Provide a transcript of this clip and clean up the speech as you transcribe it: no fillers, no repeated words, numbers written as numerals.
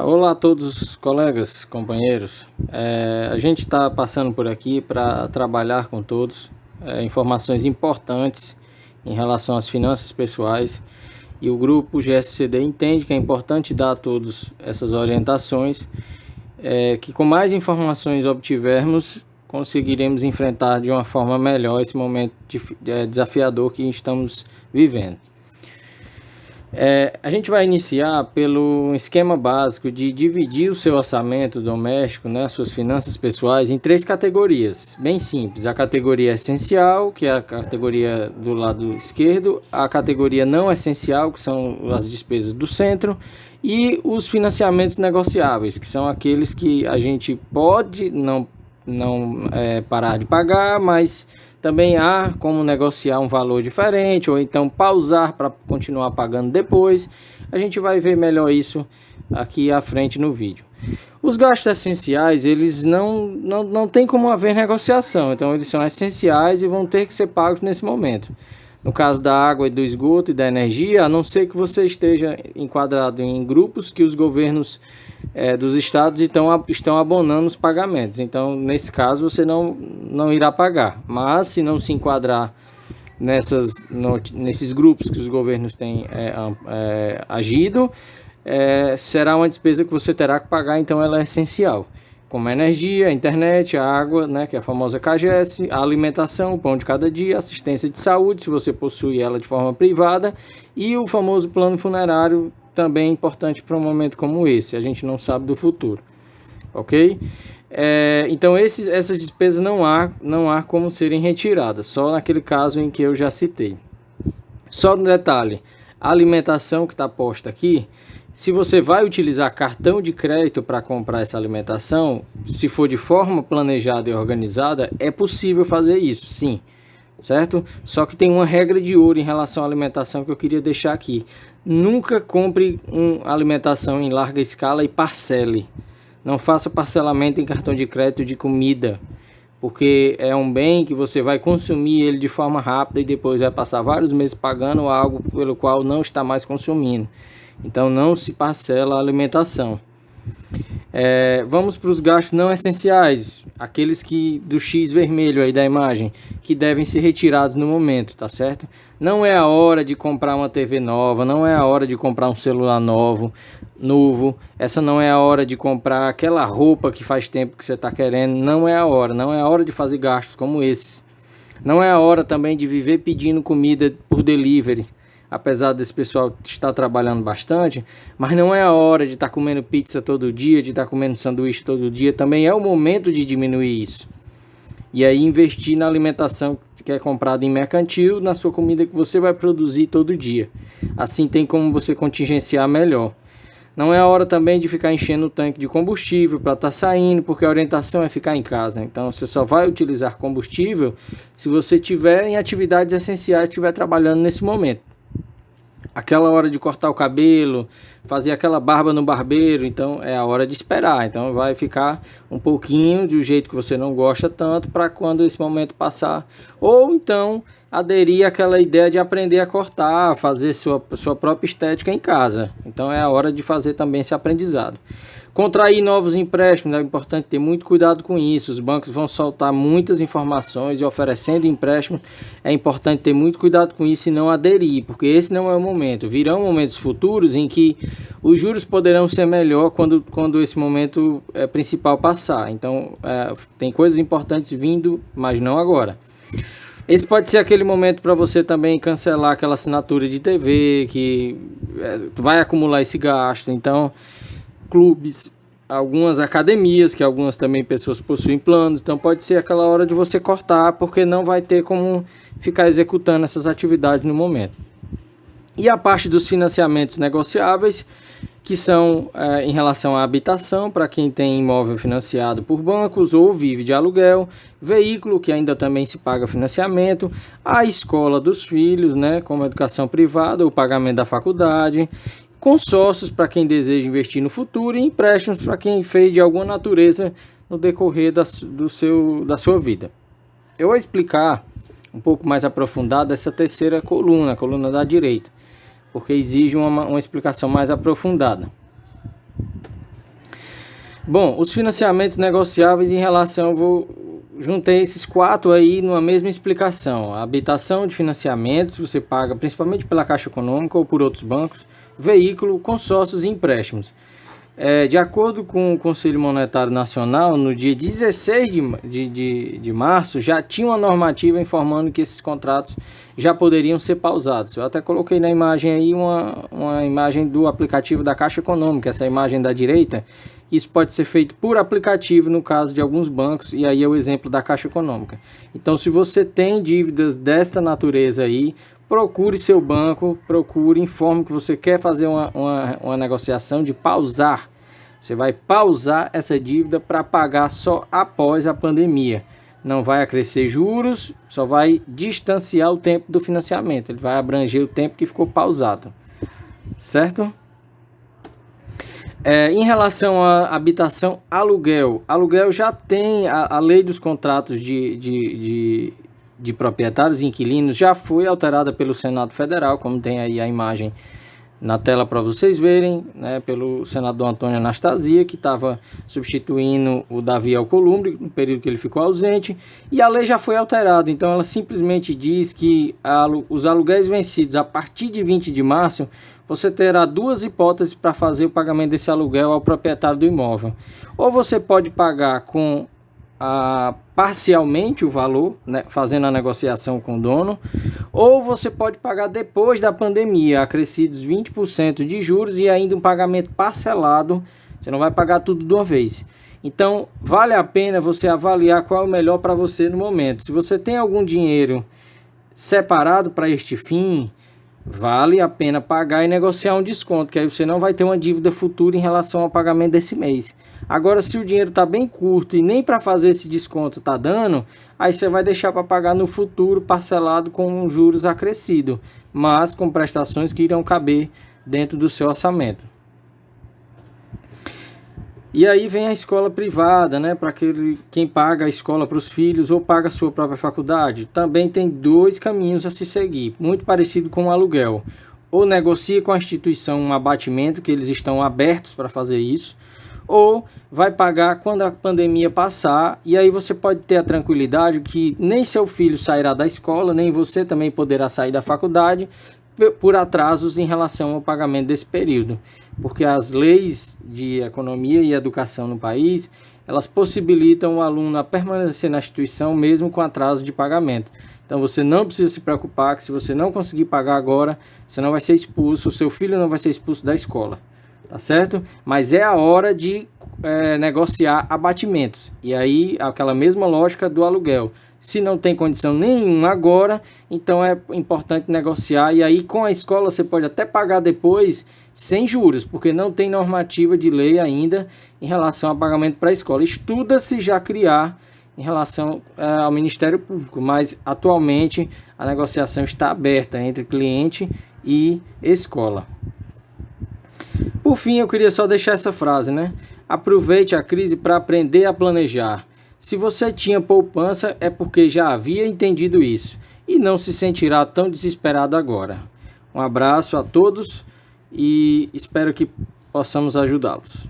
Olá a todos, colegas, companheiros. A gente está passando por aqui para trabalhar com todos informações importantes em relação às finanças pessoais, e o grupo GSCD entende que é importante dar a todos essas orientações, que com mais informações obtivermos, conseguiremos enfrentar de uma forma melhor esse momento desafiador que estamos vivendo. A gente vai iniciar pelo esquema básico de dividir o seu orçamento doméstico, né, suas finanças pessoais, em 3 categorias, bem simples. A categoria essencial, que é a categoria do lado esquerdo, a categoria não essencial, que são as despesas do centro, e os financiamentos negociáveis, que são aqueles que a gente pode não parar de pagar, mas também há como negociar um valor diferente, ou então pausar para continuar pagando depois. A gente vai ver melhor isso aqui à frente no vídeo. Os gastos essenciais, eles não tem como haver negociação, então eles são essenciais e vão ter que ser pagos nesse momento. No caso da água e do esgoto e da energia, a não ser que você esteja enquadrado em grupos que os governos dos estados estão abonando os pagamentos. Então, nesse caso, você não irá pagar. Mas, se não se enquadrar nesses grupos que os governos têm agido, será uma despesa que você terá que pagar, então ela é essencial. Como a energia, a internet, a água, né, que é a famosa CAGES, a alimentação, o pão de cada dia, assistência de saúde, se você possui ela de forma privada, e o famoso plano funerário, também importante para um momento como esse. A gente não sabe do futuro, ok? Então essas despesas não há como serem retiradas, só naquele caso em que eu já citei. Só um detalhe, a alimentação que está posta aqui, se você vai utilizar cartão de crédito para comprar essa alimentação, se for de forma planejada e organizada, é possível fazer isso, sim, certo? Só que tem uma regra de ouro em relação à alimentação que eu queria deixar aqui. Nunca compre uma alimentação em larga escala e parcele. Não faça parcelamento em cartão de crédito de comida, porque é um bem que você vai consumir ele de forma rápida e depois vai passar vários meses pagando algo pelo qual não está mais consumindo. Então não se parcela a alimentação. Vamos para os gastos não essenciais, aqueles que do X vermelho aí da imagem, que devem ser retirados no momento, tá certo? Não é a hora de comprar uma TV nova, não é a hora de comprar um celular novo, essa não é a hora de comprar aquela roupa que faz tempo que você está querendo, não é a hora de fazer gastos como esse. Não é a hora também de viver pedindo comida por delivery. Apesar desse pessoal estar trabalhando bastante, mas não é a hora de estar comendo pizza todo dia, de estar comendo sanduíche todo dia. Também é o momento de diminuir isso. E aí investir na alimentação que é comprada em mercantil, na sua comida que você vai produzir todo dia. Assim tem como você contingenciar melhor. Não é a hora também de ficar enchendo o tanque de combustível para estar saindo, porque a orientação é ficar em casa. Então você só vai utilizar combustível se você estiver em atividades essenciais, estiver trabalhando nesse momento. Aquela hora de cortar o cabelo, fazer aquela barba no barbeiro, então é a hora de esperar. Então vai ficar um pouquinho do jeito que você não gosta tanto para quando esse momento passar. Ou então aderir àquela ideia de aprender a cortar, fazer sua própria estética em casa. Então é a hora de fazer também esse aprendizado. Contrair novos empréstimos, é importante ter muito cuidado com isso. Os bancos vão soltar muitas informações e oferecendo empréstimos. É importante ter muito cuidado com isso e não aderir, porque esse não é o momento. Virão momentos futuros em que os juros poderão ser melhor quando esse momento principal passar. Então, tem coisas importantes vindo, mas não agora. Esse pode ser aquele momento para você também cancelar aquela assinatura de TV que vai acumular esse gasto. Então, clubes, algumas academias, que algumas também pessoas possuem planos, então pode ser aquela hora de você cortar, porque não vai ter como ficar executando essas atividades no momento. E a parte dos financiamentos negociáveis, que são em relação à habitação, para quem tem imóvel financiado por bancos ou vive de aluguel, veículo, que ainda também se paga financiamento, a escola dos filhos, né, como educação privada, o pagamento da faculdade, consórcios para quem deseja investir no futuro e empréstimos para quem fez de alguma natureza no decorrer da sua vida. Eu vou explicar um pouco mais aprofundado essa terceira coluna, a coluna da direita, porque exige uma explicação mais aprofundada. Bom, os financiamentos negociáveis em relação, juntei esses 4 aí numa mesma explicação. A habitação de financiamentos, você paga principalmente pela Caixa Econômica ou por outros bancos, veículo, consórcios e empréstimos. De acordo com o Conselho Monetário Nacional, no dia 16 de março, já tinha uma normativa informando que esses contratos já poderiam ser pausados. Eu até coloquei na imagem aí uma imagem do aplicativo da Caixa Econômica, essa imagem da direita. Isso pode ser feito por aplicativo no caso de alguns bancos, e aí é o exemplo da Caixa Econômica. Então, se você tem dívidas desta natureza aí, procure seu banco, informe que você quer fazer uma negociação de pausar. Você vai pausar essa dívida para pagar só após a pandemia. Não vai acrescer juros, só vai distanciar o tempo do financiamento. Ele vai abranger o tempo que ficou pausado. Certo? Em relação à habitação aluguel já tem a lei dos contratos de proprietários e inquilinos, já foi alterada pelo Senado Federal, como tem aí a imagem na tela para vocês verem, né, pelo senador Antônio Anastasia, que estava substituindo o Davi Alcolumbre no período que ele ficou ausente, e a lei já foi alterada. Então ela simplesmente diz que os aluguéis vencidos a partir de 20 de março, você terá 2 hipóteses para fazer o pagamento desse aluguel ao proprietário do imóvel. Ou você pode pagar com parcialmente o valor, né, fazendo a negociação com o dono, ou você pode pagar depois da pandemia, acrescidos 20% de juros e ainda um pagamento parcelado. Você não vai pagar tudo de uma vez. Então, vale a pena você avaliar qual é o melhor para você no momento. Se você tem algum dinheiro separado para este fim, vale a pena pagar e negociar um desconto, que aí você não vai ter uma dívida futura em relação ao pagamento desse mês. Agora, se o dinheiro está bem curto e nem para fazer esse desconto está dando, aí você vai deixar para pagar no futuro parcelado com juros acrescidos, mas com prestações que irão caber dentro do seu orçamento. E aí vem a escola privada, né, para quem paga a escola para os filhos ou paga a sua própria faculdade. Também tem 2 caminhos a se seguir, muito parecido com o aluguel. Ou negocia com a instituição um abatimento, que eles estão abertos para fazer isso, ou vai pagar quando a pandemia passar, e aí você pode ter a tranquilidade que nem seu filho sairá da escola, nem você também poderá sair da faculdade, por atrasos em relação ao pagamento desse período, porque as leis de economia e educação no país, elas possibilitam o aluno a permanecer na instituição mesmo com atraso de pagamento. Então você não precisa se preocupar que se você não conseguir pagar agora, você não vai ser expulso, o seu filho não vai ser expulso da escola, tá certo? Mas é a hora de negociar abatimentos, e aí aquela mesma lógica do aluguel. Se não tem condição nenhuma agora, então é importante negociar. E aí com a escola você pode até pagar depois sem juros, porque não tem normativa de lei ainda em relação ao pagamento para a escola. Estuda-se já criar em relação ao Ministério Público, mas atualmente a negociação está aberta entre cliente e escola. Por fim, eu queria só deixar essa frase, né? Aproveite a crise para aprender a planejar. Se você tinha poupança, é porque já havia entendido isso e não se sentirá tão desesperado agora. Um abraço a todos e espero que possamos ajudá-los.